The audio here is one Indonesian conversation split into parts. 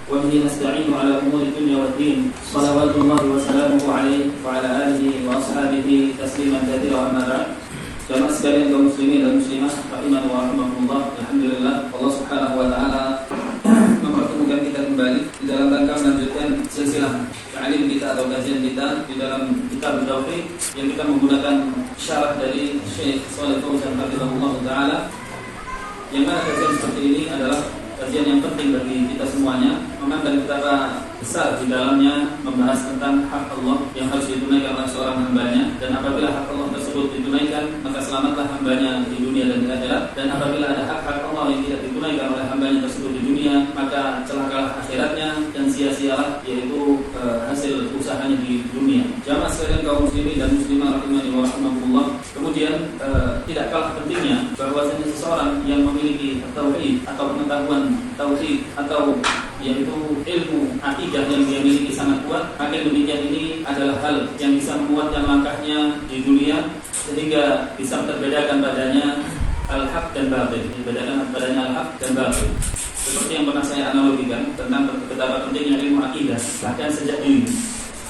وبه نستعين على أمور الدنيا والدين صلوات الله وسلامه عليه وعلى آله وأصحابه تسليما كثيرا أما بعد. Jamaah sekalian kaum muslimin dan muslimah rahimani wa rahimakumullah. Alhamdulillah Allah Subhanahu wa taala mempertemukan kita kembali di dalam rangka melanjutkan silsilah ta'lim kita atau kajian kita di dalam kitab tauhid yang kita menggunakan syarah dari Syekh Shalih Fauzan hafizahullah taala. Yang mana kajian seperti ini adalah kajian yang penting bagi kita semuanya, memandang betapa besar di dalamnya membahas tentang hak Allah yang harus ditunaikan oleh seorang hambanya, dan apabila hak Allah tersebut ditunaikan maka selamatlah hambanya di dunia dan di akhirat, dan apabila ada hak-hak Allah yang tidak ditunaikan oleh hambanya tersebut di dunia maka celakalah akhiratnya dan sia-sialah yaitu hasil usahanya di dunia. Jamaah sekalian kaum muslimin dan muslimah rahimani wa rahimakumullah. Kemudian tidak kalah pentingnya bahwasanya seseorang yang memiliki tauhid atau pengetahuan tauhid atau yaitu ilmu akidah yang dia miliki sangat kuat, maka demikian ini adalah hal yang bisa menguatkan langkahnya di dunia sehingga bisa terbedakan padanya al-haq dan batil, dibedakan padanya al-haq dan batil. Seperti yang pernah saya analogikan tentang betapa pentingnya ilmu akidah, bahkan sejak dini.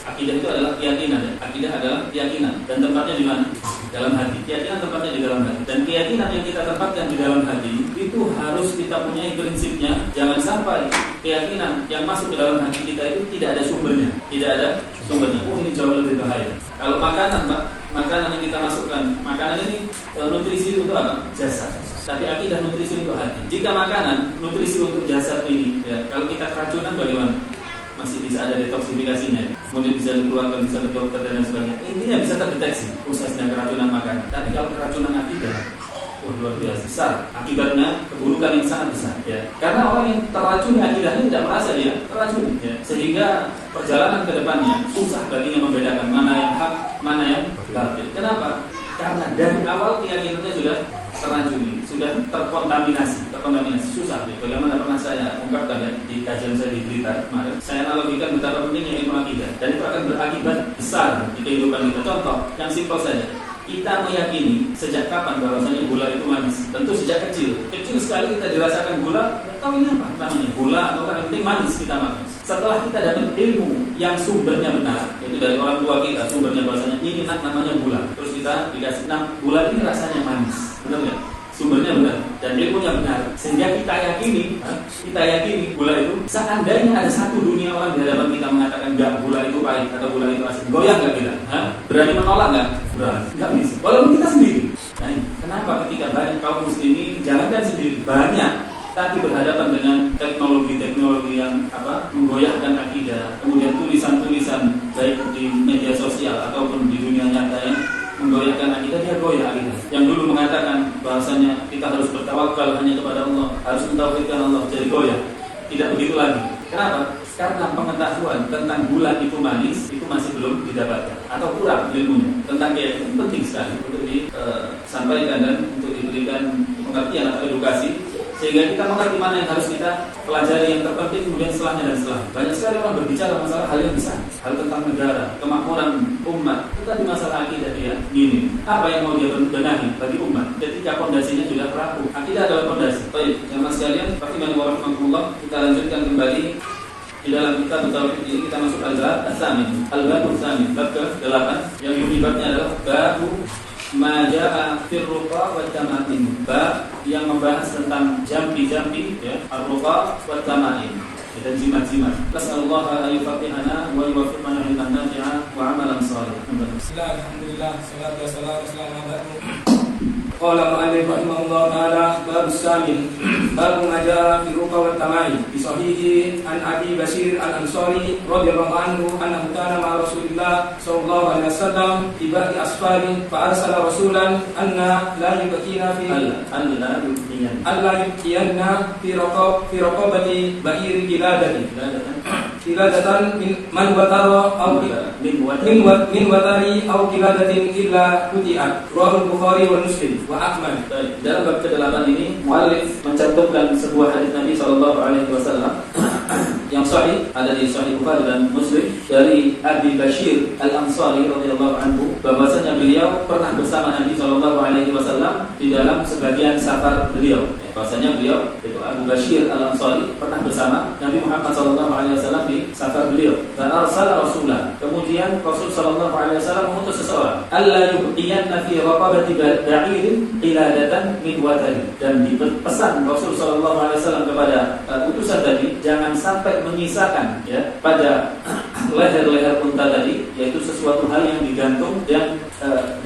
Akidah itu adalah keyakinan, akidah adalah keyakinan, dan tempatnya di mana? Dalam hati. Keyakinan tempatnya di dalam hati, dan keyakinan yang kita tempatkan di dalam hati itu harus kita punya prinsipnya. Jangan sampai keyakinan yang masuk ke dalam hati kita itu tidak ada sumbernya, tidak ada sumbernya. Ini jauh lebih bahaya. Kalau makanan, Pak, makanan yang kita masukkan, makanan ini nutrisi untuk apa? Jasad. Tapi akidah nutrisi untuk hati. Jika makanan nutrisi untuk jasad ini, ya, kalau kita keracunan bagaimana? Masih bisa ada detoksifikasinya, kemudian bisa dikeluarkan, bisa ke dokter dan sebagainya. Intinya bisa terdeteksi prosesnya keracunan makanan. Tapi kalau keracunan akidah, luar biasa besar akibatnya, keburukan yang sangat besar, ya. Karena orang yang teracuni akidahnya tidak merasa dia teracuni, ya. Sehingga perjalanan ke depannya susah baginya membedakan mana yang hak, mana yang batil. Kenapa? Karena dari awal keyakinannya sudah teracuni, sudah terkontaminasi, susah. Bagaimana pernah saya ungkapkan ya, di kajian saya di Blitar kemarin, saya analogikan betapa pentingnya ilmu akidah, dan itu akan berakibat besar di kehidupan kita. Contoh yang simpel saja, kita meyakini sejak kapan bahwasanya gula itu manis. Tentu sejak kecil sekali kita dirasakan gula, tahu ini apa namanya gula, atau yang penting manis kita makan. Setelah kita dapat ilmu yang sumbernya benar, yaitu dari orang tua kita, sumbernya bahwasanya ini namanya gula, terus kita dikasih, gula ini rasanya manis, benar nggak? Sumbernya benar dan ilmunya benar, sehingga kita yakini gula itu, seandainya ada satu dunia orang di hadapan kita mengatakan enggak, gula itu pahit atau gula itu asin, goyah nggak kita? Berani menolak nggak? Berani, nggak bisa. Walaupun kita sendiri. Nah, kenapa ketika banyak kaum muslimin jangankan sendiri, banyak tapi berhadapan dengan teknologi yang menggoyahkan akidah, kemudian tulisan-tulisan baik di media sosial ataupun di dunia nyata yang menggoyahkan akidah, dia goyah akidah. Yang dulu mengatakan bahasanya kita harus bertawakal hanya kepada Allah, harus mentauhidkan Allah, jadi goyah. Tidak begitu lagi. Kenapa? Karena pengetahuan tentang gula itu manis itu masih belum didapatkan atau kurang ilmunya. Tentang dia itu penting sekali untuk disampaikan dan untuk diberikan pengertian atau edukasi, sehingga kita mengerti mana yang harus kita pelajari yang terpenting, kemudian setelahnya dan setelahnya. Banyak sekali orang berbicara masalah hal yang besar, hal tentang negara, kemakmuran umat. Kita di masalah akidah dia gini, apa yang mau dia benahi bagi umat ketika fondasinya sudah rapuh. Akidah adalah fondasi. Baik, jemaah sekalian, rahimani wa rahimakumullah, kita lanjutkan kembali di dalam kitab tauhid ini. Kita masuk al-bab ats-tsamin, al-bab ats-tsamin, bab ke-8 yang bunyinya adalah bab Maja'a firruqa wa tamaim, bab yang membahas tentang jampi-jampi, ya, ar-ruqa wa tamaim, dan jimat-jimat. Nasallallahu an yufaqqihana wa yuwaffiqana ilman nafi'a wa amalan shalih. Bismillah, alhamdulillah, salatu wassalamu ala rasulillah. Qala al-mu'allif rahimahullah ta'ala, bab as-samin, bab ma jaa fi ruqa wa tamai. Bi sahihi an Abi Basir al-Ansari radhiyallahu anhu annahu kana ma Rasulillah sallallahu alaihi wasallam fi ba'di asfari fa arsala rasulan anna la yubqina fi alla yubqina fi raqabati ba'ir kiladatan min man watara aw min watari aw kiladatin illa kutiat. Rawahu Bukhari wa Muslim wa Ahmad. Dalam bab ke-8 ini muallif mencantumkan sebuah hadis Nabi sallallahu alaihi wasallam yang sahih, ada di Sahih Bukhari dan Muslim dari Abi Bashir Al-Ansari radhiyallahu anhu bahwasanya beliau pernah bersama Nabi sallallahu alaihi wasallam di dalam sebagian safar beliau. Bahwasanya beliau itu Abu Bashir Al-Ansari pernah bersama Nabi Muhammad sallallahu alaihi wasallam di safar beliau. Dan arsala rasulah. Kemudian Rasul sallallahu alaihi wasallam mengutus seseorang, alla yubqiyanna fi raqabati ba'irin qiladatan min watarin. Dan dipesan Rasul sallallahu alaihi wasallam kepada utusan tadi jangan sampai menyisakan ya pada leher-leher unta tadi, yaitu sesuatu hal yang digantung yang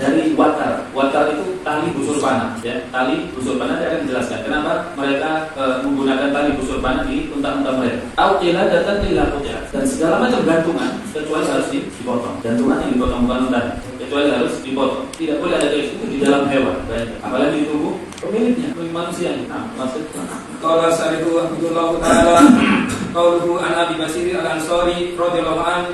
dari watar. Watar itu tali busur panah ya. Tali busur panah saya akan jelaskan kenapa mereka menggunakan tali busur panah di unta-unta mereka. Au qiladatan illa quti'at. Dan segala macam gantungan kecuali harus dipotong. Gantungan yang dipotong bukan unta, kecuali harus dipotong. Tidak boleh ada itu di dalam hewan, apalagi di tubuh pemiliknya, manusia. Nah, maksudnya Qala sarifu Abdullah Ta'ala qauluhu an Abi Basir Al-Ansari radhiyallahu an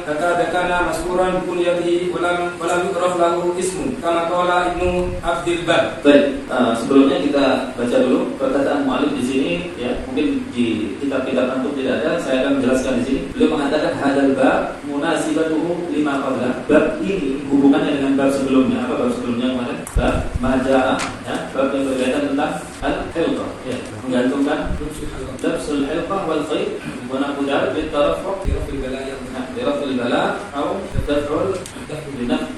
kana maskuran kunyatihi walam yukraf lahu ismun kama qala Ibnu Abdul Bar. Baik, sebelumnya kita baca dulu perkataan mu'allif di sini ya. Mungkin di kitab-kitab antum tidak ada, saya akan menjelaskan di sini. Beliau mengatakan hadal bab munasibatuhu lima qabla. Bab ini hubungannya dengan bab sebelumnya. Apa bab sebelumnya kemarin? Bab majaa ya, bab yang berkaitan tentang al-hilqah ya, menggantungkan labsul hilqah wal khayt wa naqdar bil tarafuq Fi rafil bala yang dirafil bala atau daf'ul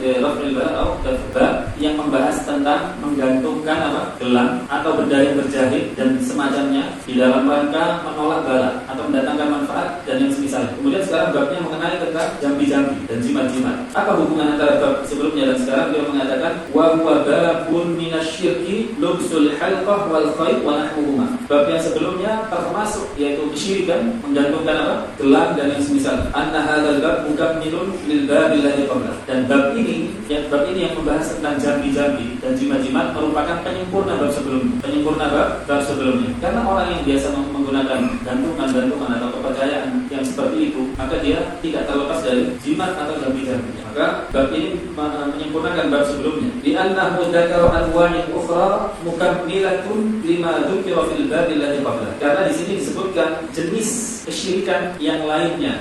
rafil bala atau daf'ba yang membahas tentang menggantungkan apa? Gelang atau benda yang berjahit dan semacamnya di dalam rangka menolak bala atau mendatangkan manfaat dan yang semisalnya. Kemudian sekarang babnya mengenai tentang jambi-jambi dan jimat-jimat. Apa hubungan antara bab sebelumnya dan sekarang? Beliau mengatakan wa huwa babun minasyirki lubsul halqah wal khayt wa nahwuhuma. Bab yang sebelumnya termasuk yaitu kesyirikan, menggantungkan apa? Gelang dan yang semisal. Anna hadzal bab mukammilun lil babil ladzi qabla. Dan bab ini yang membahas tentang jambi-jambi dan jimat-jimat merupakan penyempurna bab sebelumnya. Penyempurna bab sebelumnya. Karena orang yang biasa menggunakan gantungan-gantungan atau kepercayaan yang seperti itu, maka dia tidak terlepas dari jimat atau jambi-jambi. Maka bab ini menyempurnakan bab sebelumnya. Di annahu dzakara anwa'in ukhra mukammilatun lima dzukira fil babil ladzi qabla. Karena di sini disebutkan jenis kesyirikan yang lainnya,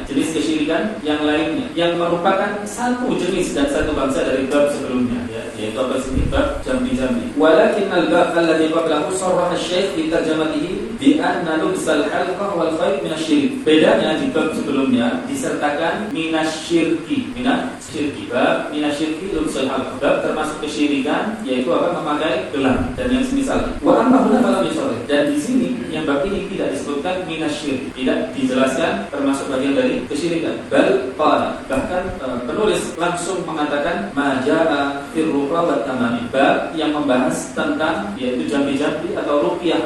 yang merupakan satu jenis dan satu bangsa dari bab sebelumnya ya, yaitu apa sini bab jambi-jambi. Walakin al-bab alladhi qablahu sarraha asy-syaikh bi tarjamatihi bi anna lubsal halqah wal khayt min asy-syirk. Bedanya di bab sebelumnya disertakan minasyirki. Bab minasyirki lubsal halqah. Bab termasuk kesyirikan yaitu apa? Memakai gelang dan yang semisal. Wa amma huna falam yusarrih. Dan di sini yang bab ini tidak disebutkan minasyirk, tidak dijelaskan termasuk bagian dari kesyirikan. Bal qala, bahkan penulis langsung mengatakan majaa fir ruqa wat tamami. Bab yang membahas tentang yaitu jambi-jambi atau ruqyah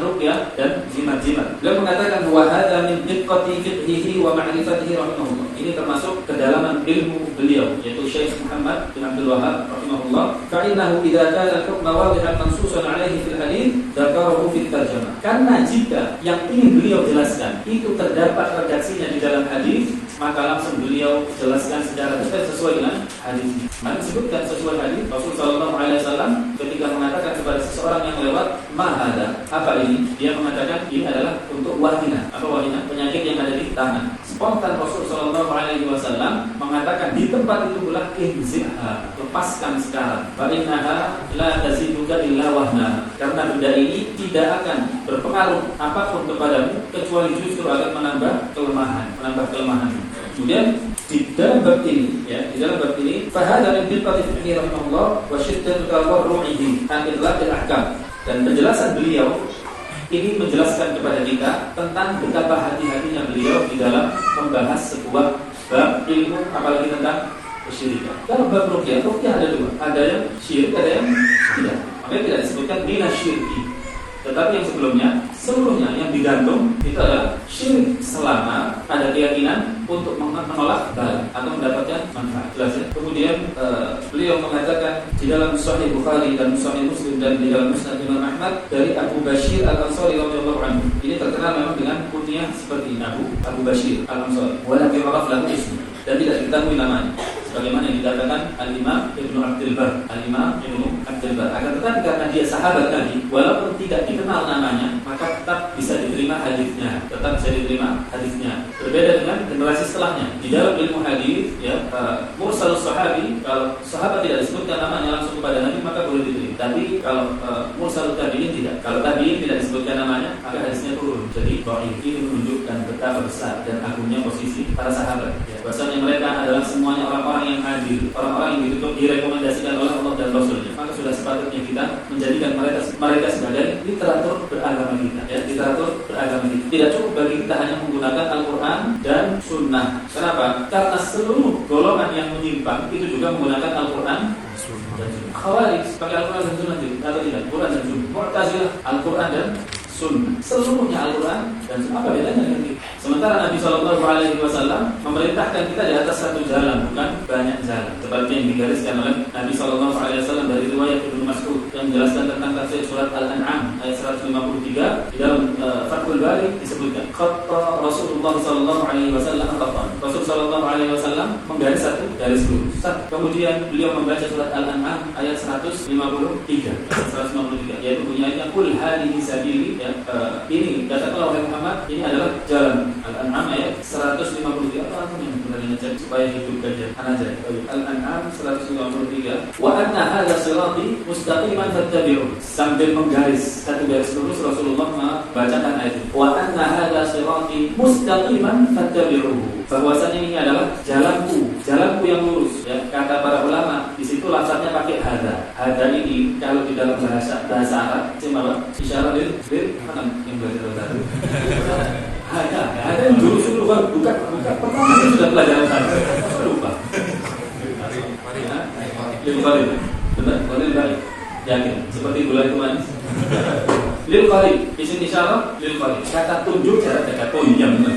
dan jimat-jimat. Beliau mengatakan wa hadza min diqqati fiqhihi wa ma'rifatihi rahimahullah. Ini termasuk kedalaman ilmu beliau yaitu Syekh Muhammad bin Abdul Wahhab rahimahullah. Fa innahu idza kana al-hukm wadihan mansusan alaihi fil hadits dzakarahu fi tarjamah. Karena jika yang ingin beliau jelaskan itu terdapat redaksinya di dalam hadis, maka langsung beliau jelaskan secara detail sesuai dengan hadis. Maka disebutkan sesuai hadis Rasul sallallahu alaihi wasallam ketika mengatakan kepada seseorang yang lewat, "Ma hada?" Apa ini? Dia mengatakan ini adalah untuk wahina. Apa wahina? Penyakit yang ada di tangan. Spontan Rasul sallallahu alaihi wasallam mengatakan di tempat itu pula inzihha, lepaskan sekarang. Fa innaha la taziduka illa wahna. Karena benda ini tidak akan berpengaruh apapun kepadamu kecuali justru akan menambah kelemahan. Kemudian di dalam bab ini fahada min diqqati fiqhi rahimahullah wa syiddatu tawarru'ihi an idlaqil ahkam. Dan penjelasan beliau ini menjelaskan kepada kita tentang betapa hati-hatinya beliau di dalam membahas sebuah bab ilmu apalagi tentang kesyirikan. Kalau bab ruqyah ada dua, ada yang syirik, ada yang tidak. Makanya tidak disebutkan minasyirki. Tetapi yang sebelumnya, seluruhnya yang digantung itu adalah syirik selama ada keyakinan untuk menolak bala atau mendapatkan manfaat. Jelas ya? Kemudian beliau mengatakan di dalam Sahih Bukhari dan Sahih Muslim dan di dalam Musnad Imam Ahmad dari Abu Bashir Al-Ansari radhiyallahu anhu. Ini terkenal memang dengan kunyah seperti Abu Bashir Al-Ansari. Walakin araf lahu ismu, dan tidak diketahui namanya. Sebagaimana yang dikatakan Al-Imam Ibnu Abdul Bar. Akan tetapi karena dia sahabat Nabi, walaupun tidak dikenal namanya, maka maka tetap bisa diterima hadisnya, Berbeda dengan generasi setelahnya. Di dalam ilmu hadis, ya, mursalus sahabi, kalau sahabat tidak disebutkan namanya langsung kepada Nabi maka boleh diterima. Tapi kalau mursalut tabi'in tidak. Kalau tabi'in tidak disebutkan namanya, maka hadisnya turun. Jadi ini menunjukkan betapa besar dan agungnya posisi para sahabat. Ya, bahwasanya mereka adalah semuanya orang-orang yang adil, orang-orang yang direkomendasikan oleh Allah dan Rasulnya. Maka sudah sepatutnya kita menjadikan mereka sebagai literatur beragama kita. Ya, literatur beragama kita. Tidak cukup bagi kita hanya menggunakan Al-Quran dan Sunnah. Kenapa? Karena seluruh golongan yang menyimpang itu juga menggunakan Al-Quran dan Sunnah. Khawarij pakai Al-Quran dan Sunnah atau tidak? Al-Quran dan Sunnah. Mu'tazilah Al-Quran dan Sunnah. Seluruhnya Al-Quran dan Sunnah. Apa bedanya dengan kita? Sementara Nabi SAW memerintahkan kita di atas satu jalan, bukan banyak jalan. Seperti yang digariskan oleh Nabi SAW dari riwayat Ibnu Mas'ud yang menjelaskan tentang tafsir surat Al-An'am ayat 153 di dalam Fathul Bari disebutkan khatta Rasulullah SAW khatta. Rasul SAW menggaris satu garis lurus. Kemudian beliau membaca surat Al-An'am ayat 153 yaitu bunyinya qul hadhihi sabili, ya, ini katakanlah wahai Muhammad, ini adalah jalan. Al-An'am ayat 153. Apa artinya sebenarnya cek supaya hidup gajah aja. Al-An'am 153. Wa anna hadza sirati mustaqiman fattabi'u. Sambil menggaris satu garis lurus Rasulullah membacakan ayat ini. Wa anna hadza sirati mustaqiman fattabi'u. Bahwasanya ini adalah jalanku yang lurus. Ya, kata para ulama, di situ lafaznya pakai hada. Hada ini kalau di dalam bahasa Arab isyarat mana yang belajar bahasa Arab? Ada yang dulu bukan pertama itu sudah pelajaran saya. Lupa. Lil qarib. Benar, lil qarib. Yakin, seperti gula itu manis. Lil qarib, isim isyarat lil qarib. Kata tunjuk jarak dekat. Oh iya benar.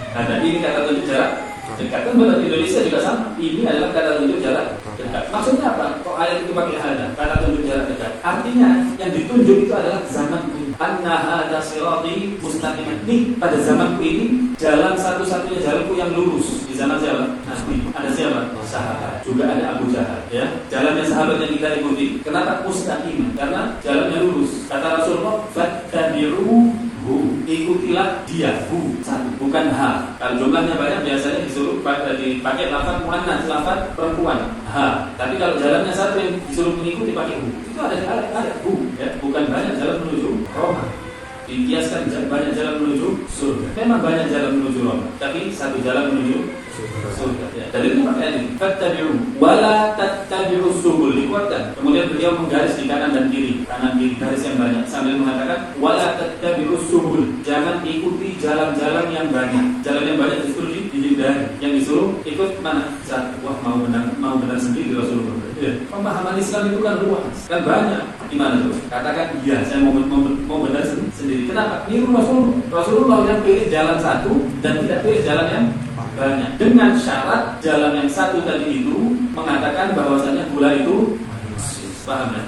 Ada ini kata tunjuk jarak dekat. Kan benar, Indonesia juga sama. Ini adalah kata tunjuk jarak dekat. Maksudnya apa? Kok ayat itu pakai hada? Kata tunjuk jarak dekat. Artinya yang ditunjuk itu adalah zaman ini. Anna hadza sirati mustaqiman. Nih, pada zamanku ini jalan satu-satunya jalanku yang lurus. Di zaman jalan nanti ada siapa? Sahabat. Juga ada Abu Jahal, ya. Jalannya sahabat yang kita ikuti. Kenapa mustaqiman? Karena jalannya lurus. Kata Rasulullah, fattabi'u, ikutilah dia, satu, bukan ha. Kalau jumlahnya banyak biasanya disuruh dipakai lafaz muannas, lafaz perempuan, ha. Tapi kalau jalannya satu yang disuruh mengikuti pakai itu ada ya, bukan banyak jalan menuju Roma. Dikiaskan banyak jalan menuju surga. Memang banyak jalan menuju Roma, tapi satu jalan menuju surga. Ya. Dari itu makanya ini fattabi'u wala tattabi'u subul, dikuatkan. Kemudian beliau menggaris di kanan dan kiri garis yang banyak sambil mengatakan wala tattabi'u subul, jangan ikuti jalan-jalan yang banyak. Jalan yang banyak disuruh dihindari. Yang disuruh ikut mana? Wah, mau benar sendiri Rasulullah. Ya. Pemahaman Islam itu kan luas, kan banyak. Gimana tuh? Katakan iya, saya mau benar sendiri. Kenapa? Niru Rasulullah yang pilih jalan satu dan tidak pilih jalan yang banyak. Dengan syarat jalan yang satu tadi itu mengatakan bahwasanya gula itu paham ya?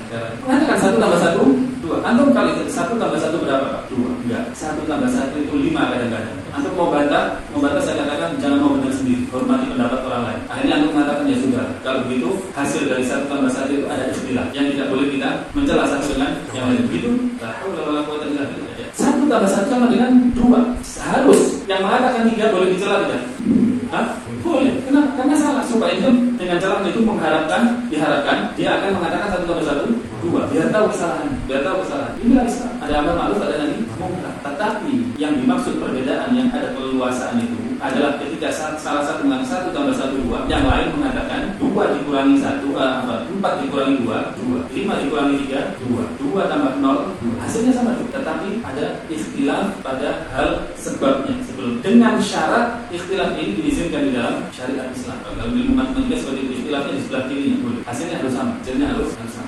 Mengatakan 1 tambah 1 2. Antum kali 1 tambah 1 berapa? 2. Enggak. 1 tambah 1 itu 5 kadang-kadang. Antum mau bantah saya katakan jangan mau benar sendiri, hormati pendapat orang lain. Akhirnya antum mengatakan ya sudah. Kalau begitu hasil dari 1 tambah 1 itu ada istilah yang tidak boleh kita mencela satu dengan yang lain. Begitu. La haula wala quwwata illa billah. 1 tambah 1 sama dengan 2. Harus yang mengatakan 3 boleh dicela tidak? Boleh. Kenapa? Karena salah. Supaya itu dengan cara itu diharapkan dia akan mengatakan 1 tambah 1 2. Biar tahu kesalahan. Inilah Islam. Ada amar ma'ruf, ada nahi munkar. Tetapi yang dimaksud perbedaan yang ada keleluasaan itu adalah ketika salah satu mengatakan 1 tambah 1 2, yang lain mengatakan 2 dikurangi 1 4 dikurangi 2 5 dikurangi 3 2 tambah 0 2. Hasilnya sama juga. Tetapi ada ikhtilaf pada hal sebabnya sebelum. Dengan syarat ikhtilaf ini diizinkan di dalam syariat Islam. Kalau di umat manusia seperti itu ikhtilafnya di sebelah kirinya boleh. Hasilnya harus sama.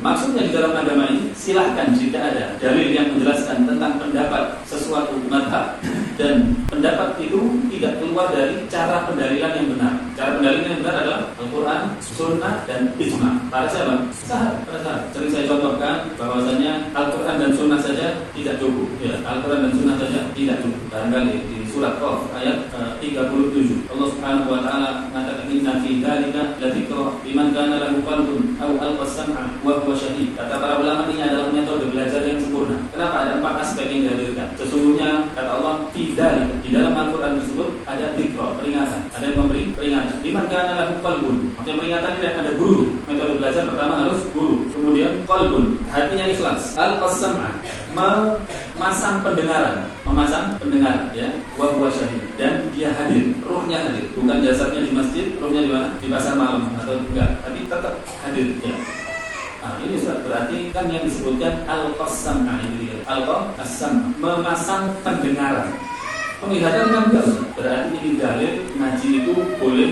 Maksudnya di dalam agama ini silahkan jika ada dalil yang menjelaskan tentang pendapat sesuatu mazhab dan pendapat itu tidak keluar dari cara pendalilan yang benar. Cara pendalilan yang benar adalah Al-Quran, Sunnah, dan Ijma. Para siapa? Sahabat. Sering saya contohkan bahwasanya Al-Quran dan Sunnah saja tidak cukup. Ya, Al-Quran dan Sunnah saja tidak cukup. Barangkali di surat Qaf ayat 37 Allah Subhanahu wa taala mengatakan inna fi dzalika ladzikra liman kana lahu qalbun aw alqa sam'a wa huwa syahid. Kata para ulama, ini adalah metode belajar yang sempurna. Kenapa? Ada 4 aspek yang dihadirkan. Sesungguhnya kata Allah fi dzalika, di dalam Al-Quran tersebut ada dzikra, peringatan. Ada yang memberi peringatan. Liman kana lahu qalbun. Maksudnya peringatan tidak ada guru. Metode belajar pertama harus guru. Kemudian qalbun, hatinya ikhlas. Alqa sam'a, memasang pendengaran, ya, wa huwa syahid, dan dia hadir, ruhnya hadir, bukan jasadnya di masjid, ruhnya di mana? Di pasar malam atau enggak, tapi tetap hadir, ya. Nah, ini berarti kan yang disebutkan al-qasam, ini al-qasam, memasang pendengaran. Penglihatan kan enggak, berarti ini dalil ngaji itu boleh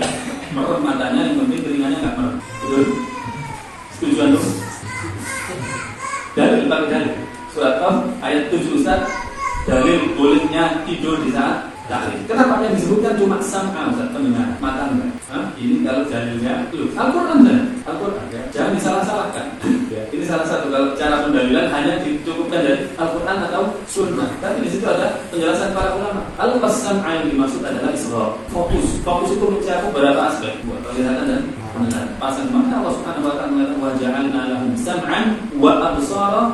merem matanya, yang penting telinganya enggak merem. Betul? Setuju antum? Dalil pakai dalil. Surat Qaf ayat 7 Ustaz, dalil bolehnya tidur di saat tahlil. Kenapa yang disebutkan cuma sam'a, Ustaz, pendengar, mata enggak? Ini kalau dalilnya Al-Qur'an dan Al-Qur'an, ya. Jangan disalah-salahkan. Ya. Ini salah satu kalau cara pendalilan hanya dicukupkan dari Al-Qur'an atau Sunnah. Tapi di situ ada penjelasan para ulama. Al-Qasam yang dimaksud adalah Isra. Fokus itu mencakup beberapa aspek, buat penglihatan dan pendengaran. Pasal mana Allah Subhanahu wa taala mengatakan wa ja'alna lahum sam'an wa absara.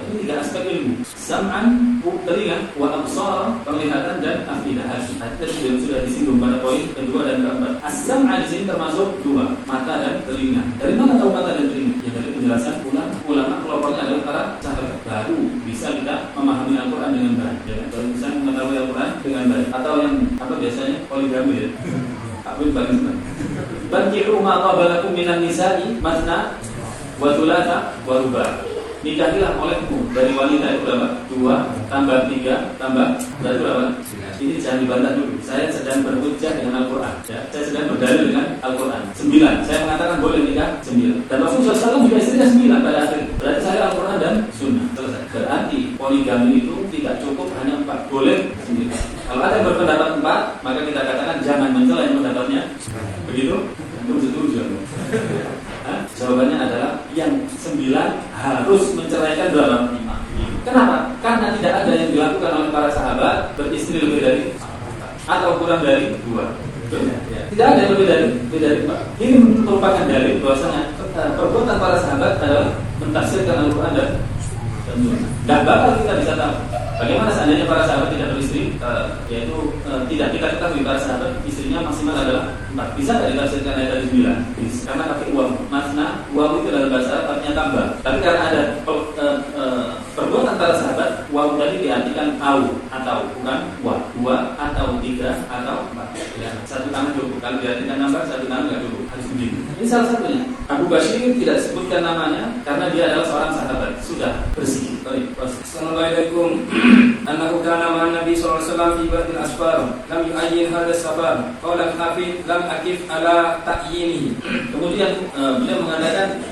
Ini 3 aspek ilmu. Sam'an, telinga, wa absara, penglihatan, dan afidah. Tadi sudah disinggung pada poin kedua dan keempat. As-sam'a di sini termasuk 2, mata dan telinga. Dari mana tahu mata dan telinga? Ya dari penjelasan ulama kelompoknya adalah para sahabat. Baru bisa kita memahami Al-Quran dengan baik. Ya, baru bisa mengetahui Al-Quran dengan baik. Atau yang biasanya poligami, ya. Aku paling senang. Bankihu ma qabalakum minan nisa'i masna wa thulatha wa ruba'. Nikahilah olehmu dari wanita itu berapa? 2 tambah 3 tambah berarti berapa? Ini jangan dibantah dulu. Saya sedang berhujjah dengan Al-Quran, ya. Saya sedang berdalil dengan Al-Quran. 9. Saya mengatakan boleh nikah 9. Dan Rasulullah SAW juga istrinya 9 pada akhir. Berarti saya Al-Quran dan Sunnah. Selesai. Berarti poligami itu tidak cukup hanya 4. Boleh 9. Kalau ada yang berpendapat 4, maka kita katakan jangan mencela yang pendapatnya begitu. Antum setuju? Jawabannya adalah yang 9 harus menceraikan berapa? 5. Kenapa? Karena tidak ada yang dilakukan oleh para sahabat beristri lebih dari 4 atau kurang dari 2. Ya. Tidak ada yang lebih dari 4. Ini merupakan dalil bahwasanya perbuatan para sahabat adalah mentafsirkan Al-Quran dan Sunnah. Dan bakal kita bisa tahu bagaimana seandainya para sahabat tidak beristri, yaitu tidak kita ketahui para sahabat istrinya maksimal adalah 4. Bisa tidak ditafsirkan ayat dari 9? Bisa. Karena pakai uang. Masna, uang itu dalam bahasa Arab artinya tambah. Tapi karena ada perbuatan para sahabat, uang tadi diartikan atau bukan wa. 2 atau 3 atau 4. Ya, 1 tangan cukup. Kalau diartikan nambah, 1 tangan nggak cukup. Harus begini. Ini salah satunya. Abu Bashir tidak sebutkan namanya karena dia adalah seorang sahabat. Sudah bersih. Assalamualaikum. Annahu kana ma'an Nabi sallallahu alaihi wasallam fi ba'dil asfar lam yu'ayyin hadha as-safar. Qala al-Hafidz lam akif ala ta'yinihi. Kemudian beliau mengatakan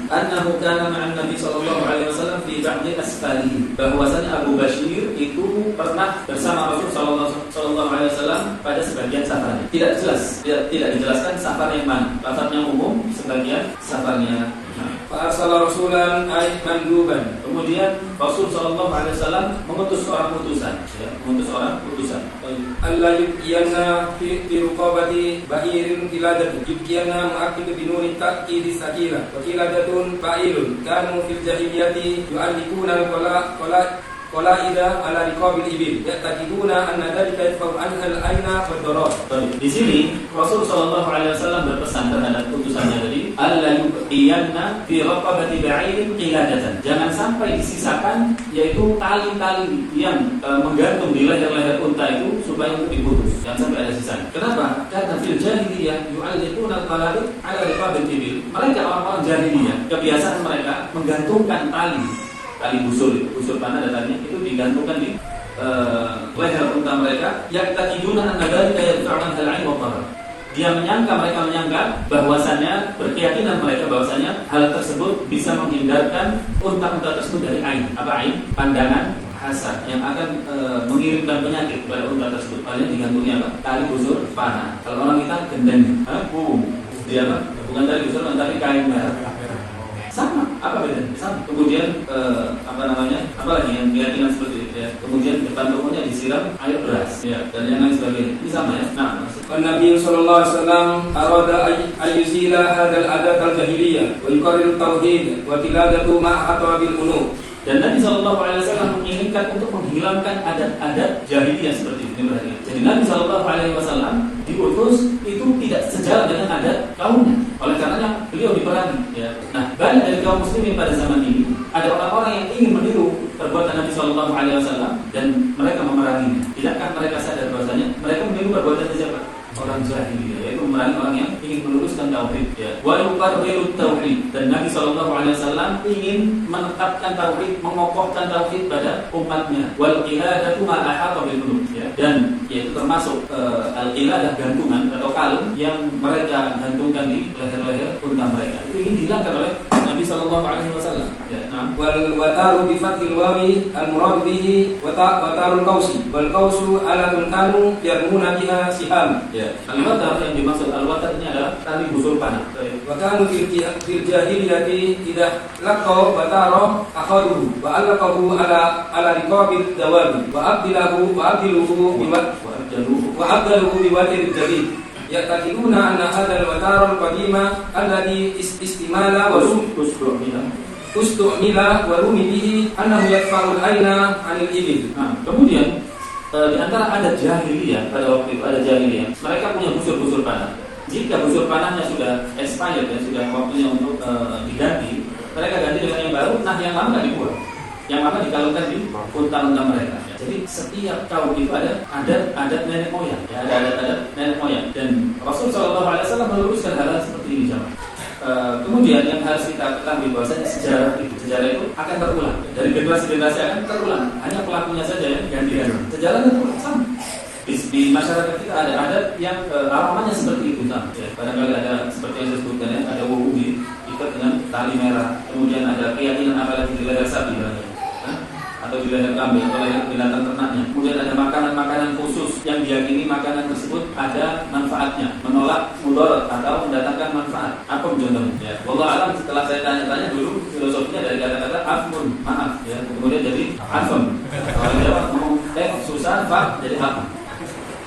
annahu kana ma'an Nabi sallallahu alaihi wasallam fi ba'dil asfari, bahwasanya Abu Bashir itu pernah bersama Rasul sallallahu alaihi wasallam pada sebagian safarnya. Tidak jelas, tidak dijelaskan safar yang mana. Lafaznya umum, sebagian safarnya. Fa'arsala rasulan ay manduban. Kemudian Rasul sallallahu alaihi wasallam mengutus seorang utusan, ya, Allah yubqiyana fi ruqabati ba'irin qiladatun. Yubqiyana mu'akkid bi nuri ta'kid sakila. Wa qiladatun fa'ilun kanu fil jahiliyati yu'allikuna qalaida ala riqabil ibil ya'taqiduna anna dhalika yadfa'u anha al-aina wad-darar. Di sini Rasul sallallahu alaihi wasallam berpesan terhadap utusannya tadi, alla yuqiyanna fi raqabati ba'irin qiladatan. Jangan sampai disisakan yaitu tali-tali yang menggantung di leher-leher unta itu supaya untuk diputus. Jangan sampai ada sisanya. Kenapa? Karena fil jahiliyah yu'allikuna al-qalaid ala riqabil ibil. Mereka orang-orang jahiliyah, kebiasaan mereka menggantungkan tali busur panah dan talinya itu digantungkan di leher unta mereka. Yang takiduna an-nadari kayak ta'man hal-'ain wa dharar. Mereka menyangka bahwasannya, berkeyakinan mereka bahwasannya hal tersebut bisa menghindarkan unta-unta tersebut dari ain. Apa ain? Pandangan hasad yang akan mengirimkan penyakit kepada unta tersebut. Kalian digantungi apa? Tali busur panah. Kalau orang kita gendeng, dia apa? Bukan tali busur, tapi kain merah. Sama, apa bedanya? Sama. Kemudian apa lagi yang keyakinan seperti itu ya. Kemudian depan tokonya disiram air beras ya, dan yang lain sebagainya. Ini sama ya. Nah, Nabi sallallahu alaihi wasallam arada ayyuzila hadzal adat al-jahiliyah wa yuqarrir tauhid wa tiladatu ma'ata bil qulub. Dan Nabi sallallahu alaihi wasallam menginginkan untuk menghilangkan adat-adat jahiliyah seperti ini berarti. Jadi Nabi sallallahu alaihi wasallam diutus itu tidak sejalan dengan adat kaumnya. Oleh karenanya beliau diperangi ya. Nah, banyak dari kaum muslimin pada zaman ini ada orang-orang yang ingin meniru perbuatan Nabi sallallahu alaihi wasallam dan mereka memeranginya. Tidakkah mereka sadar bahwasanya mereka meniru perbuatan siapa? Orang jahiliyah, yaitu memerangi orang yang ingin meluruskan tauhid ya. Wa yuqarriru tauhid, dan Nabi sallallahu alaihi wasallam ingin menetapkan tauhid, mengokohkan tauhid pada umatnya. Wal qiladatu ma ahata bil qulub ya. Dan yaitu termasuk al-qiladah, gantungan atau kalung yang mereka gantungkan di leher-leher unta mereka. Itu ingin dihilangkan oleh Nabi sallallahu alaihi wasallam ya. Nah, wal wataru bi fathil wawi al-murad bihi watarul qausi wal qausu alatun kanu yarmuna biha siham ya. Al-watar yang dimaksud al-watar ini adalah tali busur panah. Wa kanu fil jahiliyati idza laqa watara akhaduhu wa alaqahu ala riqabil dawabi wa abdiluhu biwatir jadid. Yaqtaduna anna hadzal watar al-qadima alladhi istimala wa ustumila wa rumi bihi annahu yadfa'ul aina 'anil ibil. Nah, kemudian di antara adat jahiliyah pada waktu itu ada jahiliyah, mereka punya busur-busur panah. Jika busur panahnya sudah expired dan sudah waktunya untuk diganti, mereka ganti dengan yang baru. Nah, yang lama nggak dibuang, yang lama dikalungkan di unta-unta mereka. Jadi setiap kaum itu ada adat nenek moyang, ya, ada adat nenek moyang. Dan Rasulullah SAW meluruskan hal seperti ini, jemaah. Kemudian yang harus kita ketahui bahwasanya sejarah itu akan terulang dari generasi-generasi, akan terulang. Hanya pelakunya saja yang ganti-ganti. Sejarahnya terulang sama. Di masyarakat kita ada adat yang alamanya seperti itu, sama. Ya, barangkali ada seperti yang saya sebutkan ya, ada wudu diikat dengan tali merah. Kemudian ada keyakinan apalagi di leher sapi atau di leher kambing atau leher binatang ternaknya. Kemudian ada makanan-makanan khusus yang diyakini makanan tersebut ada manfaatnya, menolak mudarat atau mendatangkan manfaat. Apa contohnya? Ya, wallahu alam, setelah saya tanya-tanya dulu filosofinya dari kata-kata afmun, maaf ya, kemudian jadi afam. Kalau Jawa ngomong susah, pak jadi afam.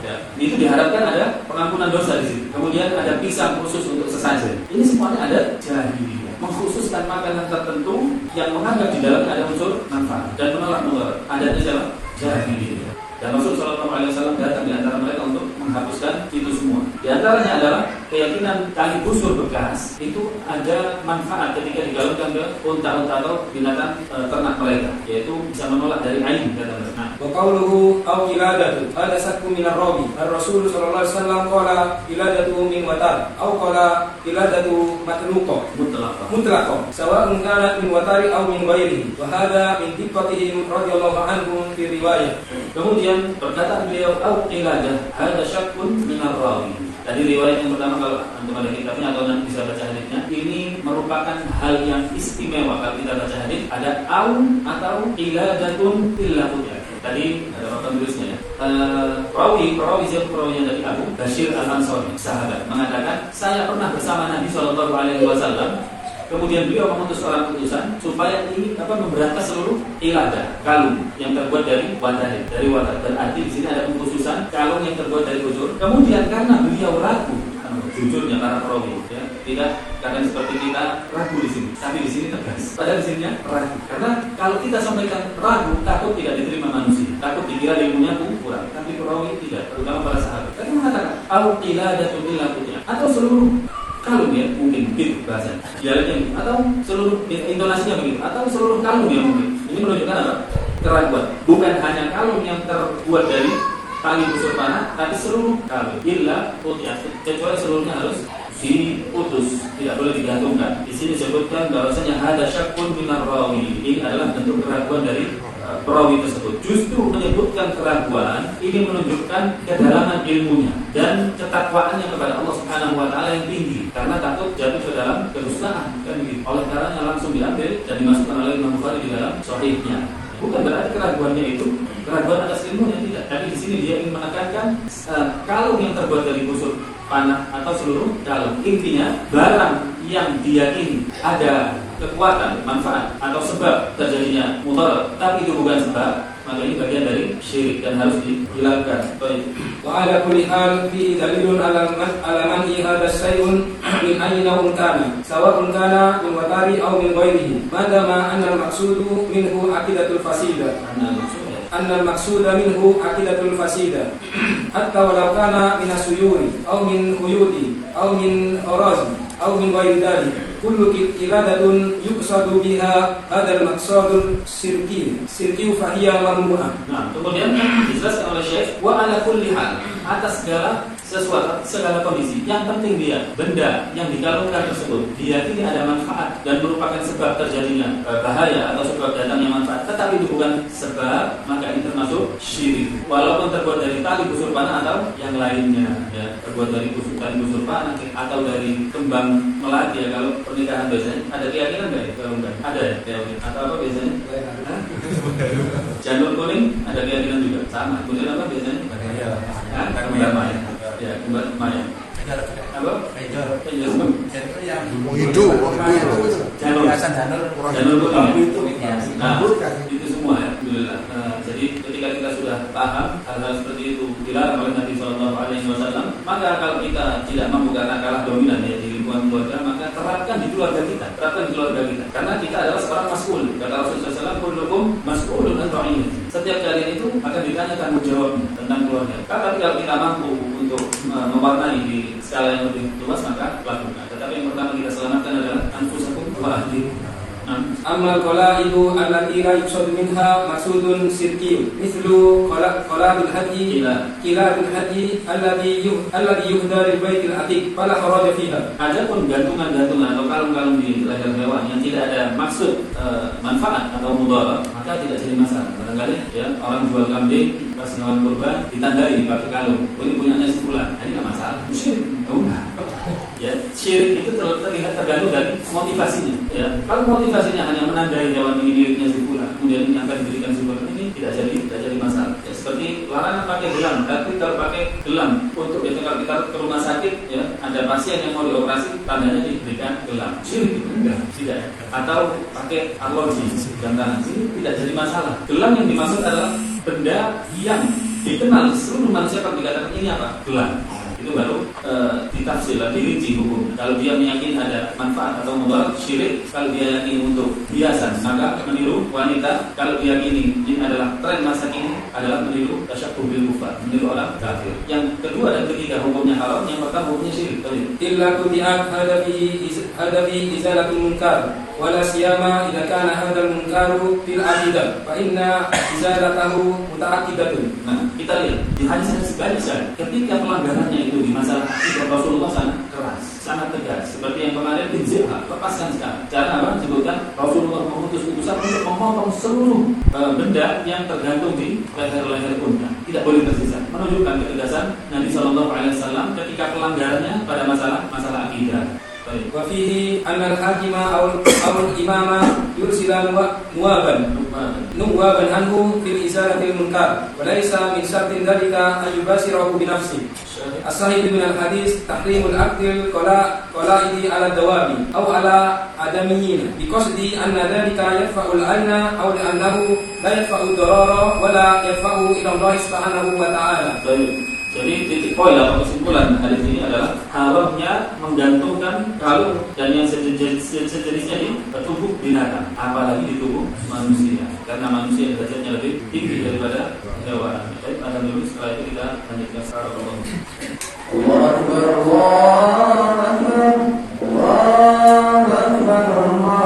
Ya, itu diharapkan ada pengampunan dosa di sini. Kemudian ada pisang khusus untuk sesajen. Ini semuanya ada jahiliyah, mengkhususkan makanan tertentu yang menganggap di dalamnya ada unsur manfaat dan menolak mudarat. Adatnya siapa? Jahiliyah. Dan Rasulullah SAW datang di antara mereka untuk menghapuskan itu semua. Di antaranya adalah keyakinan tali busur bekas itu ada manfaat ketika digalungkan ke unta-unta atau binatang ternak mereka, yaitu bisa menolak dari ain, kata mereka. Wa qawluhu aw qiladatu hada sakku min ar-rabi. Ar-Rasul sallallahu alaihi wasallam qala qiladatu min watar aw qala qiladatu matluqa mutlaqah sawa'un kanat min watari aw min ghairihi. Wa hada min diqqatihim radhiyallahu anhum fi riwayah. Kemudian perkataan beliau au qiladah hada syakkun min ar-rawi. Tadi riwayat yang pertama, kalau antum ada kitabnya atau nanti bisa baca hadisnya, ini merupakan hal yang istimewa kalau kita baca hadis. Ada au atau qiladatun illa hujjah. Tadi ada papan tulisnya ya. Perawi siapa perawinya dari Abu Bashir Al-Ansari, sahabat, mengatakan saya pernah bersama Nabi SAW. Kemudian beliau mengutus seorang utusan supaya ini memberantas seluruh qiladah, kalung yang terbuat dari watar. Berarti di sini ada pengkhususan kalung yang terbuat dari busur. Kemudian karena beliau ragu, jujurnya para perawi ya, tidak kadang seperti kita ragu di sini, tapi di sini tegas. Padahal di sininya ragu. Karena kalau kita sampaikan ragu, takut tidak diterima manusia, takut dikira ilmunya kurang. Tapi perawi tidak, terutama para sahabat. Tapi mengatakan au qiladatun illa hujjah, atau seluruh kalung ya, mungkin begitu bahasanya, dialeknya, atau seluruh intonasinya begitu, atau seluruh kalung ya mungkin. Ini menunjukkan apa? Keraguan. Bukan hanya kalung yang terbuat dari tali busur panah, tapi seluruh kalung. Illa hujjah, kecuali seluruhnya harus diputus, tidak boleh digantungkan. Di sini disebutkan bahwasanya ada syakkun minar rawi. Ini adalah bentuk keraguan dari perawi tersebut. Justru menyebutkan keraguan ini menunjukkan kedalaman ilmunya dan ketakwaannya kepada Allah Subhanahu wa taala yang tinggi, karena takut jatuh ke dalam kedustaan kan begitu. Oleh karenanya langsung diambil dan dimasukkan oleh Imam Bukhari di dalam sahihnya. Bukan berarti keraguannya itu keraguan atas ilmunya, tidak. Tapi di sini dia ingin menekankan kalau yang terbuat dari busur panah atau seluruh kalung, intinya barang yang diyakini ada kekuatan, manfaat atau sebab terjadinya mudarat, tapi itu bukan sebab, maka ini bagian dari syirik dan harus dihilangkan. Wa ala kulli hal fi dalilun ala man'i hadha syai'un min ayyi naw'in kana, sawa'un kana min watari aw min ghairihi, madama anna al-maqsudu minhu aqidatul fasida. Anna al-maqsuda minhu aqidatul fasida. Hatta walau kana min asuyuri aw min khuyudi aw min kharazi aw min ghairi dhalik. Kullu qiladatun yuqsadu biha hadzal maqsadul sirki fahiya mamnu'ah. Nah, kemudian dijelaskan oleh Syekh wa ala kulli hal, atas segala kondisi, yang penting dia benda yang dikalungkan tersebut diyakini ada manfaat dan merupakan sebab terjadinya bahaya atau sebab datangnya manfaat, tetapi itu bukan sebab, maka ini termasuk syirik walaupun terbuat dari tali busur panah atau yang lainnya, ya, terbuat dari tali busur panah atau dari kembang melati, ya. Kalau pernikahan biasanya ada keyakinan nggak ya? Kalau enggak ada ya, atau apa biasanya? Janur kuning ada keyakinan juga sama. Kemudian apa biasanya? Kembang mayang. Ya, kembang mayang. Apa? Janur. Janur kuning. Nah, itu semua ya. Alhamdulillah. Jadi ketika kita sudah paham hal-hal seperti itu dilarang oleh Nabi SAW, maka kalau kita tidak mampu karena kalah dominan ya di lingkungan keluarga, maka terapkan di keluarga kita. Karena kita adalah seorang mas'ul. Kata Rasulullah SAW, kullukum mas'ulun an ra'iyatihi. Setiap kalian itu akan ditanya tanggung jawabnya tentang keluarga. Tapi kalau kita mampu untuk mewarnai di skala yang lebih luas, maka lakukan. Tetapi yang pertama kita selamatkan adalah anfusakum wa ahlikum. Amma qalaidu allati la yuqsadu minha maqsudun sirki, mithlu qalabil hadi qilabil hadi alladhi yuhdar lil baitil atiq fala kharaja fiha. Adapun gantungan-gantungan atau kalung-kalung di leher hewan yang tidak ada maksud manfaat atau mudarat, maka tidak jadi masalah. Barangkali ya orang jual kambing pas hewan kurban ditandai pakai kalung, ini punyanya si fulan, ini enggak masalah. Syirik. Ya, syirik itu terlihat tergantung dari motivasinya. Ya, kalau motivasinya hanya menandai hewan ini miliknya si fulan, kemudian ini akan diberikan si fulan, ini tidak jadi masalah. Ya, seperti larangan pakai gelang, tapi kalau pakai gelang untuk kalau kita ke rumah sakit, ya ada pasien yang mau dioperasi, tandanya diberikan gelang. Syirik itu enggak, tidak. Atau pakai arloji jam tangan, ini tidak jadi masalah. Gelang yang dimaksud adalah benda yang dikenal seluruh manusia kalau dikatakan ini apa? Gelang. Itu baru ditafsir, dirinci hukum. Kalau dia meyakini ada manfaat atau mudarat, syirik. Kalau dia yakini untuk hiasan, maka meniru wanita. Kalau dia yakini ini adalah tren masa kini, adalah meniru tasyabbuh bil kufar, meniru orang kafir. Yang kedua dan ketiga hukumnya haram, yang pertama hukumnya syirik. Illa kubi'at hadafi izalatul munkar, wala siyama idza kana hadzal munkaru fil aqidah, fa inna izalatahu muta'aqqidatun. Nah, kita lihat di hadis-hadis banyak ketika pelanggarannya itu di masalah akidah, Rasulullah sangat tegas. Seperti yang kemarin Zilha, lepaskan sekarang. Cara apa? Sebutkan Rasulullah mengutus utusan untuk memotong seluruh benda yang tergantung di leher-leher unta, tidak boleh tersisa. Menunjukkan ketegasan Nabi SAW ketika pelanggarannya pada masalah akidah. Wa fihi anna al-hakima aw al-imama yursila nuwaban anhu fil izalatil munkar wa laysa min syartin dhalika an yubashirahu bi nafsi. As-sahih min al-hadis tahrimul aqdil qalaidi ala dawabi aw ala adamiyyin bi qasdi anna dhalika yadfa'u al-'ayna aw li'annahu la yadfa'u ad-darara wa la yadfa'u ila Allah subhanahu wa ta'ala. Jadi titik poin atau kesimpulan hadis ini adalah haramnya menggantungkan kalung dan yang sejenisnya di tubuh binatang, apalagi di tubuh manusia, karena manusia derajatnya lebih tinggi daripada hewan. Baik, alhamdulillah, setelah itu kita lanjutkan secara Allah. Allahu Akbar, Allahu Akbar, Allahu Akbar, Allahu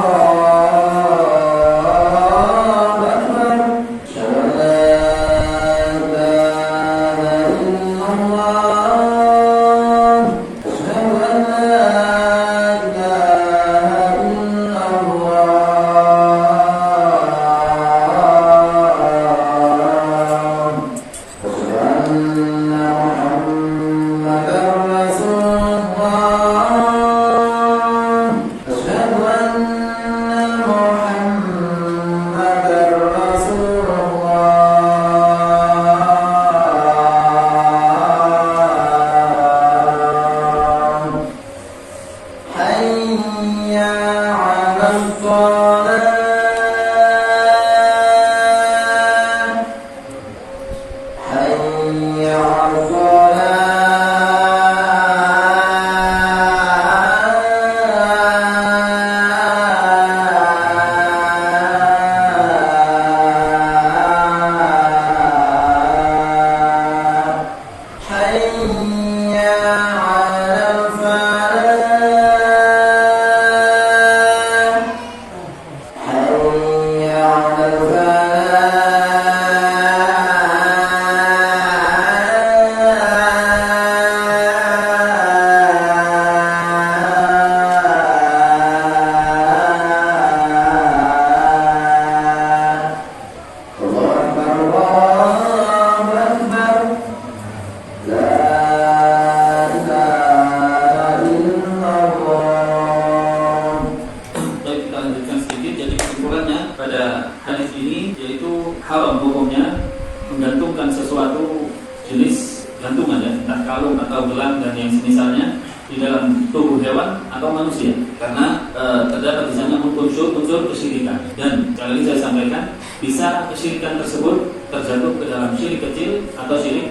dan yang semisalnya di dalam tubuh hewan atau manusia, karena terdapat di sana unsur kesyirikan. Dan sekali lagi saya sampaikan, bisa kesyirikan tersebut terjatuh ke dalam syirik kecil atau syirik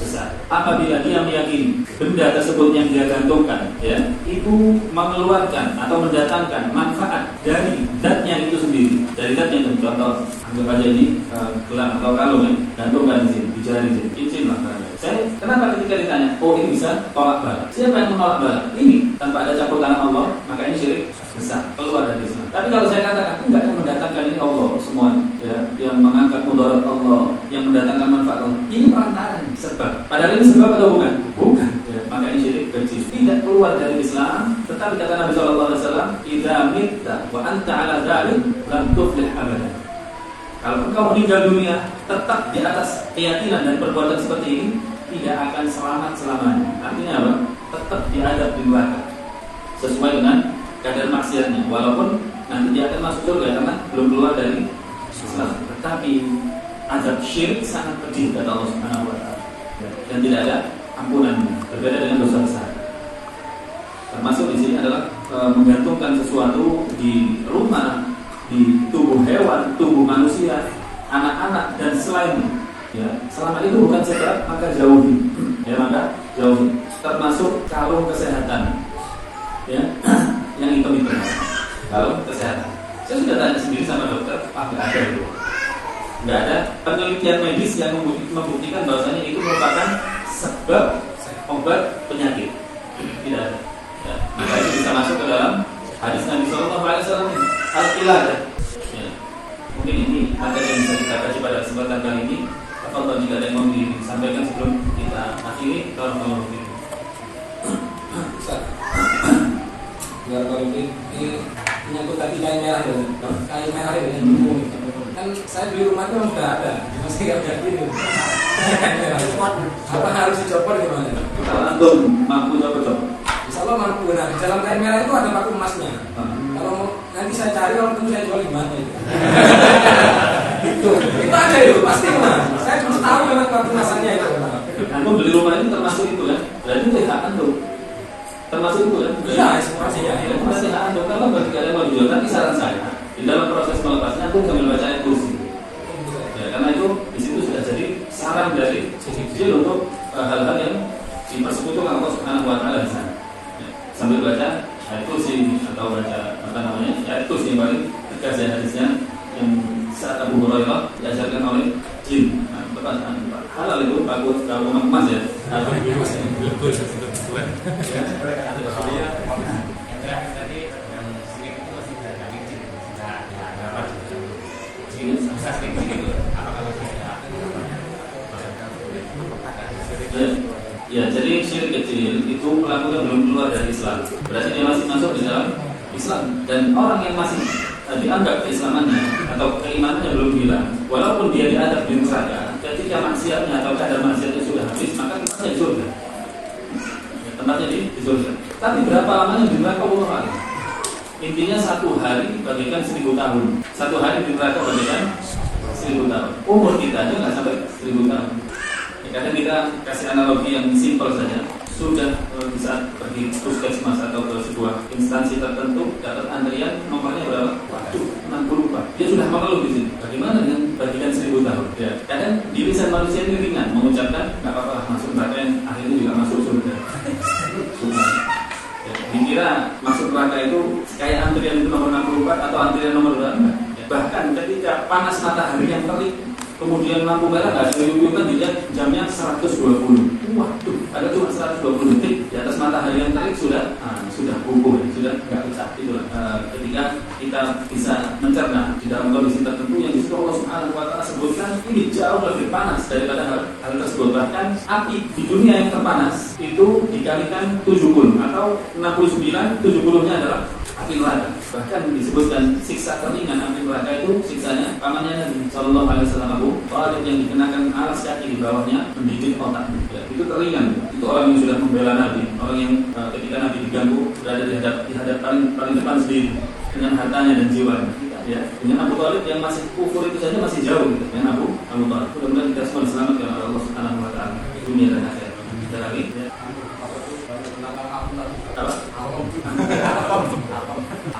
besar apabila dia meyakini benda tersebut yang dia gantungkan ya itu mengeluarkan atau mendatangkan manfaat dari zatnya itu sendiri, dari zatnya itu. Contoh, anggap aja ini gelang atau kalung ya, gantungkan di sini, di jari sini, cincin lah. Saya kenapa ketika ditanya, oh ini bisa tolak bala? Siapa yang menolak bala? Ini tanpa ada campur tangan Allah, maka ini syirik besar, keluar dari Islam. Tapi kalau saya katakan enggak, yang mendatangkan ini Allah semua ya, yang mengangkat mudarat Allah, yang mendatangkan manfaat Allah, ini perantara, sebab. Padahal ini sebab atau bukan? Bukan. Ya, maka ini syirik kecil, tidak keluar dari Islam. Tetapi kata Nabi SAW, "Idza mitta wa anta 'ala dzalik lam tuflih abadan." Kalau engkau meninggal dunia tetap di atas keyakinan dan perbuatan seperti ini, tidak akan selamat selamanya. Artinya apa? Tetap diadab di neraka sesuai dengan kadar maksiatnya, walaupun nanti dia akan masuk surga karena belum keluar dari Islam. Tetapi azab syirik sangat pedih kata Allah Subhanahu wa taala. Dan tidak ada ampunan, berbeda dengan dosa besar. Termasuk di sini adalah menggantungkan sesuatu di rumah, di tubuh hewan, tubuh manusia, anak-anak dan selainnya. Ya, selama itu bukan sebab, maka jauhi. Ya, maka jauhi. Termasuk kalung kesehatan. Ya, yang itu kalung kesehatan. Saya sudah tanya sendiri sama dokter, nggak ada itu. Nggak ada penelitian medis yang membuktikan bahwasanya itu merupakan sebab obat penyakit. Tidak ada. Ya, maka itu bisa masuk ke dalam hadis Nabi SAW. Al-Ilah. Ya. Mungkin ini materi yang bisa kita kaji pada kesempatan kali ini. Atau jika ada yang mau disampaikan sebelum kita akhiri, kalau begitu. Ya, kalau ini menyangkut tadi kain merah ya, kain merah yang buku. Kan saya beli rumah itu sudah ada, masih nggak ada gitu. Kain merah. Apa harus dicopot gimana? Kalau antum mampu copot. Insya Allah mampu. Nah, di dalam kain merah itu ada paku emasnya. Kalau nanti saya cari, kalau ketemu saya jual gimana itu? Itu ada itu pasti mas. Saya cuma tahu memang paku emasnya itu. Antum beli rumah ini termasuk itu kan? Berarti itu hak antum. Termasuk itu kan? Iya, semuanya. Termasuk hak antum. Kalau bagi kalian mau dijual, tapi saran saya di dalam proses melepasnya antum sambil baca ayat kursi. Ya, karena itu di situ sudah jadi saran dari Jibril untuk hal-hal yang dipersekutukan Allah Subhanahu wa taala di sana. Ya, sambil baca ayat kursi atau baca ayat kursi yang paling tegas ya hadisnya yang saat Abu Hurairah diajarkan oleh jin. Nah, halal itu bagus kalau emas ya. Ya, jadi syirik kecil itu pelakunya belum keluar dari Islam. Berarti dia masih masuk di dalam Islam. Dan orang yang masih dianggap keislamannya atau keimanannya belum hilang, walaupun dia diadab di neraka, ketika maksiatnya atau kadar maksiatnya sudah habis, maka tempatnya di surga. Tempatnya di surga. Tapi berapa lamanya di neraka Allah? Intinya 1 hari bagikan 1000 tahun. 1 hari di neraka bagikan 1000 tahun. Umur kita aja nggak sampai 1000 tahun. Kadang kita kasih analogi yang simpel saja. Sudah di saat pergi puskesmas atau ke sebuah instansi tertentu dapat antrian nomornya berapa? Waduh, 60 Pak. Dia sudah mengeluh di sini. Bagaimana dengan bagikan 1000 tahun? Ya, kadang di lisan manusia ini ringan mengucapkan nggak apa-apa masuk neraka yang akhirnya juga masuk surga. Ya, dikira masuk neraka itu kayak antrian itu nomor 64 atau antrian nomor berapa? Ya, bahkan ketika panas matahari yang terik, kemudian lampu merah nggak ditunjukkan dilihat jamnya 120. Waduh, ada cuma 120 detik di atas matahari yang terik sudah gugur, sudah nggak pecah. Itulah ketika kita bisa mencerna di dalam kondisi tertentu yang justru Allah Subhanahu wa taala sebutkan ini jauh lebih panas daripada hal tersebut. Bahkan api di dunia yang terpanas itu dikalikan 70 atau 69, 70-nya adalah api neraka. Bahkan disebutkan siksa teringan api neraka itu siksanya pamannya Nabi Sallallahu Alaihi Wasallam Abu Thalib yang dikenakan alas kaki di bawahnya mendidik otak. Ya, itu teringan. Itu orang yang sudah membela Nabi, orang yang ketika Nabi diganggu berada di hadap paling depan sendiri dengan hartanya dan jiwanya. Ya, dengan Abu Thalib yang masih kufur itu saja masih jauh gitu, dengan Abu Thalib. Mudah-mudahan kita semua diselamatkan oleh Allah Subhanahu Wa Taala di dunia dan akhirat. Kita lagi. Ya.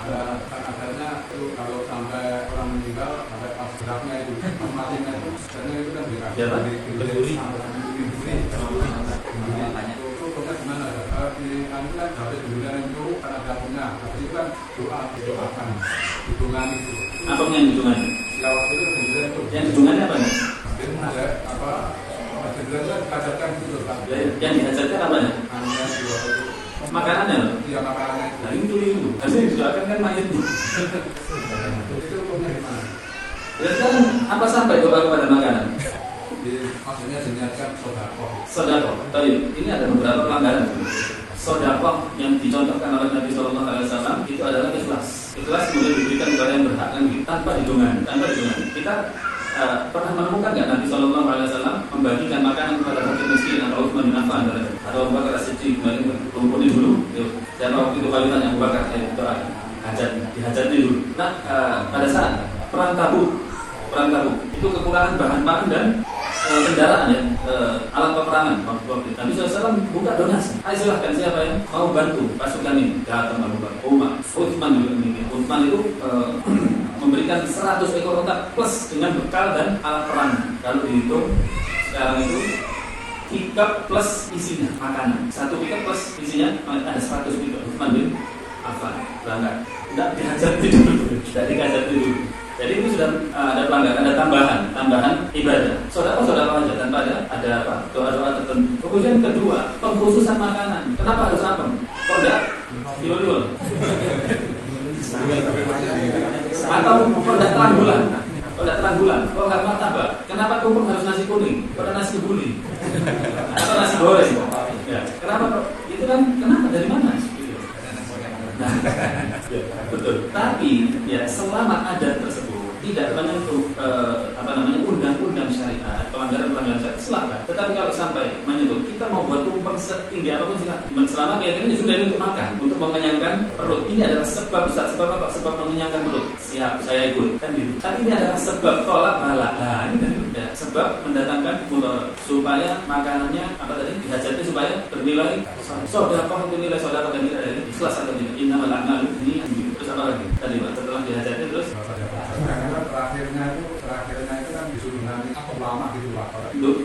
Adanya itu kalau sampai orang meninggal sampai pas geraknya itu pas matinya itu sebenarnya itu kan dikasih itu gimana di kan dari dunia itu kan ada punya tapi itu kan doakan hitungan itu Apa yang hitungan? ya waktu itu kemudian itu Yang hitungannya apa? ada apa kemudian kan dihajatkan gitu kan Yang dihajatkan apa ya? hanya dua itu Makanannya loh. dia makanannya itu Nah itu. Harusnya didoakan kan mayatnya. itu hukumnya gimana? Berarti kan apa sampai doa kepada makanan? Maksudnya diniatkan sodakoh. Sodakoh. Baik, ini ada beberapa pelanggaran. Sodakoh yang dicontohkan oleh Nabi Shallallahu Alaihi Wasallam itu adalah ikhlas. Ikhlas kemudian diberikan kepada yang berhak kan tanpa hitungan. Kita pernah menemukan nggak Nabi Shallallahu Alaihi Wasallam membagikan makanan kepada fakir miskin atau Utsman bin Affan atau Abu Bakar As-Siddiq kembali kumpulin dulu. Dan waktu itu kalian Abu Bakar doa dihajatnya dulu. Nah pada saat perang Tabuk itu kekurangan bahan pangan dan kendaraan ya, alat peperangan waktu itu. Nabi SAW buka donasi. Ayo silahkan siapa yang mau bantu pasukan ini. Datang Abu Bakar, Umar, Utsman juga demikian. Utsman itu memberikan 100 ekor unta plus dengan bekal dan alat perang. Kalau dihitung sekarang itu pickup plus isinya makanan. Satu pickup plus isinya ada 100 pickup. Utsman bin Affan berangkat. Tidak dihajar dulu. Jadi itu sudah ada pelanggaran, ada tambahan ibadah. Saudara aja tanpa ada apa? Doa-doa tertentu. Kemudian kedua, pengkhususan makanan. Kenapa harus apa? Kok enggak? Diul. Atau kok enggak terang bulan? Kok enggak martabak? Kenapa tumpeng harus nasi kuning? Kok ada nasi kebuli? Atau nasi goreng? Ya. Kenapa? Itu kan kenapa? Dari mana? Nah, betul. Tapi ya selama ada tersebut tidak menyentuh undang-undang syariat, pelanggaran syariat silakan. Tetapi kalau sampai menyentuh, kita mau buat tumpeng setinggi apapun silakan. Selama keyakinannya sudah untuk makan, untuk mengenyangkan perut. Ini adalah sebab apa? Sebab mengenyangkan perut. Siap, saya ikut kan gitu. Tapi ini adalah sebab tolak bala. Nah, ini kan ya, sebab mendatangkan mudarat supaya makanannya apa tadi dihajatnya supaya bernilai sedekah nilai sedekah dan tidak ada ikhlas atau tidak. Innamal a'malu binniyat. Terus apa lagi? Tadi Pak, setelah dihajatnya terus terakhirnya itu kan disuruh nanti apa ulama gitu Pak.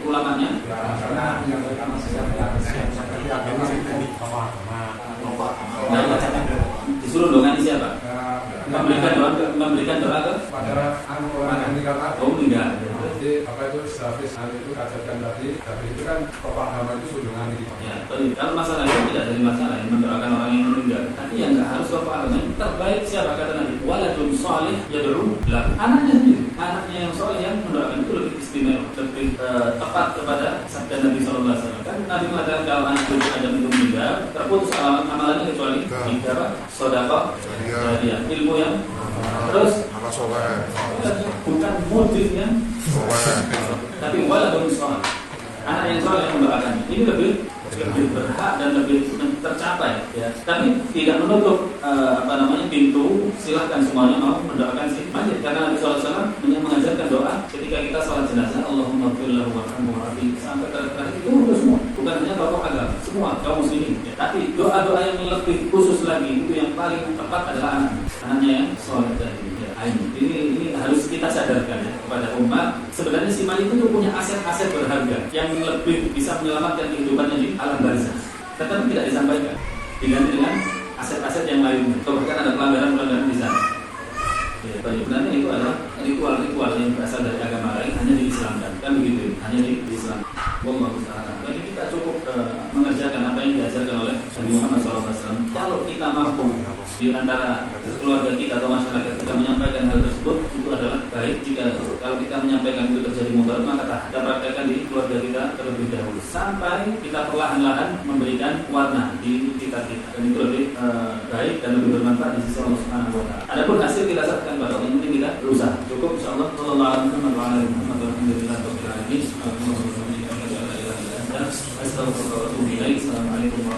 Ulamanya karena yang pertama seperti agama itu disuruh dongani siapa? Memberikan doa ke pada orang yang meninggal tadi. Oh meninggal. Jadi apa itu habis itu kajian tadi itu kan tokoh agama itu suruh dongani. Ya, kalau masalah itu tidak dari masalah yang mendoakan orang yang meninggal. Tapi yang nggak harus tokoh agama yang terbaik siapa kata Nabi? Waladun sholih yad'u lahu. Anaknya yang soleh yang mendoakan itu lebih istimewa, lebih tepat kepada sabda Nabi Sallallahu Alaihi Wasallam. Kan Nabi mengatakan kalau anak itu ada itu meninggal, terputus amalannya kecuali tiga sedekah jariyah, ilmu yang terus bukan motifnya, tapi waladun sholih. Anak yang soleh yang mendoakan ini lebih berhak dan lebih tercapai ya. Tapi tidak menutup pintu silahkan semuanya mau mendoakan si mayit karena Nabi SAW mengajarkan doa ketika kita sholat jenazah Allahumma ighfir lahu warhamhu wa'afihi sampai terakhir itu untuk semua, bukan hanya tokoh agama, semua kaum muslimin ya. Tapi doa-doa yang lebih khusus lagi itu yang paling tepat adalah anaknya yang sholat tadi ya. Ini harus kita sadarkan ya kepada umat. Sebenarnya si mayit itu punya aset-aset berharga yang lebih bisa menyelamatkan kehidupannya di alam barzah, tetapi tidak disampaikan diganti dengan aset-aset yang lain. Bahkan ada pelanggaran di sana. Ya, sebenarnya itu adalah ritual-ritual yang berasal dari agama lain hanya diislamkan, kan begitu? Hanya diislam. Wallahu ta'ala. Bagi kita cukup mengerjakan apa yang diajarkan oleh Nabi Muhammad SAW. Kalau kita mampu di antara keluarga kita atau masyarakat kita menyampaikan hal tersebut, itu adalah baik. Jika kalau kita menyampaikan itu terjadi mudarat, maka kita praktekkan di keluarga kita terlebih dahulu sampai kita perlahan-lahan memberikan warna di kita dan itu lebih baik dan lebih bermanfaat di sisi Allah Subhanahu wa taala. Adapun hasil kita serahkan pada Allah, yang penting kita berusaha. Cukup insyaallah. Sallallahu alaihi wasallam. Assalamualaikum warahmatullahi wabarakatuh.